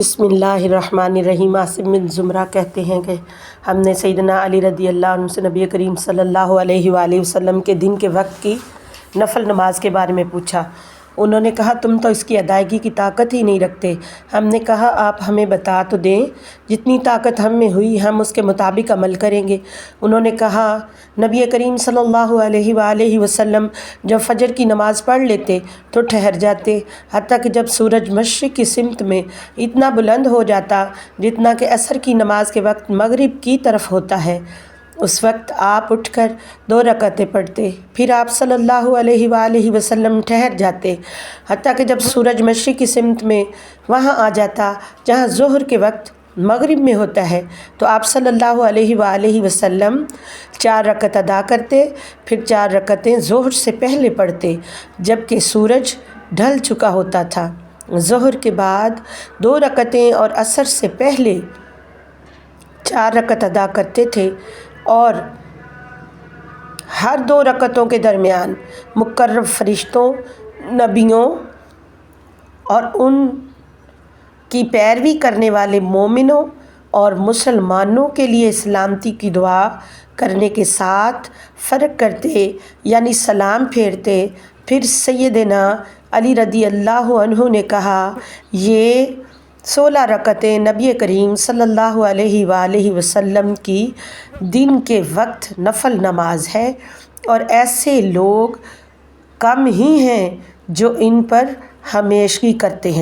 بسم اللہ الرحمن الرحیم۔ عاصم بن زمرہ کہتے ہیں کہ ہم نے سیدنا علی رضی اللہ عنہ سے نبی کریم صلی اللہ علیہ وآلہ وسلم کے دن کے وقت کی نفل نماز کے بارے میں پوچھا۔ انہوں نے کہا تم تو اس کی ادائیگی کی طاقت ہی نہیں رکھتے۔ ہم نے کہا آپ ہمیں بتا تو دیں، جتنی طاقت ہم میں ہوئی ہم اس کے مطابق عمل کریں گے۔ انہوں نے کہا نبی کریم صلی اللہ علیہ وآلہ وسلم جب فجر کی نماز پڑھ لیتے تو ٹھہر جاتے، حتیٰ کہ جب سورج مشرق کی سمت میں اتنا بلند ہو جاتا جتنا کہ عصر کی نماز کے وقت مغرب کی طرف ہوتا ہے، اس وقت آپ اٹھ کر 2 رکعتیں پڑھتے، پھر آپ صلی اللہ علیہ وآلہ وسلم ٹھہر جاتے، حتیٰ کہ جب سورج مشرق کی سمت میں وہاں آ جاتا جہاں ظہر کے وقت مغرب میں ہوتا ہے، تو آپ صلی اللہ علیہ وآلہ وسلم 4 رکعت ادا کرتے، پھر 4 رکعتیں ظہر سے پہلے پڑھتے جبکہ سورج ڈھل چکا ہوتا تھا۔ ظہر کے بعد 2 رکعتیں اور عصر سے پہلے 4 رکعت ادا کرتے تھے، اور ہر 2 رکعتوں کے درمیان مقرب فرشتوں، نبیوں اور ان کی پیروی کرنے والے مومنوں اور مسلمانوں کے لیے سلامتی کی دعا کرنے کے ساتھ فرق کرتے، یعنی سلام پھیرتے۔ پھر سیدنا علی رضی اللہ عنہ نے کہا یہ 16 رکعتیں نبی کریم صلی اللہ علیہ وآلہ وسلم کی دن کے وقت نفل نماز ہے، اور ایسے لوگ کم ہی ہیں جو ان پر ہمیشگی کرتے ہیں۔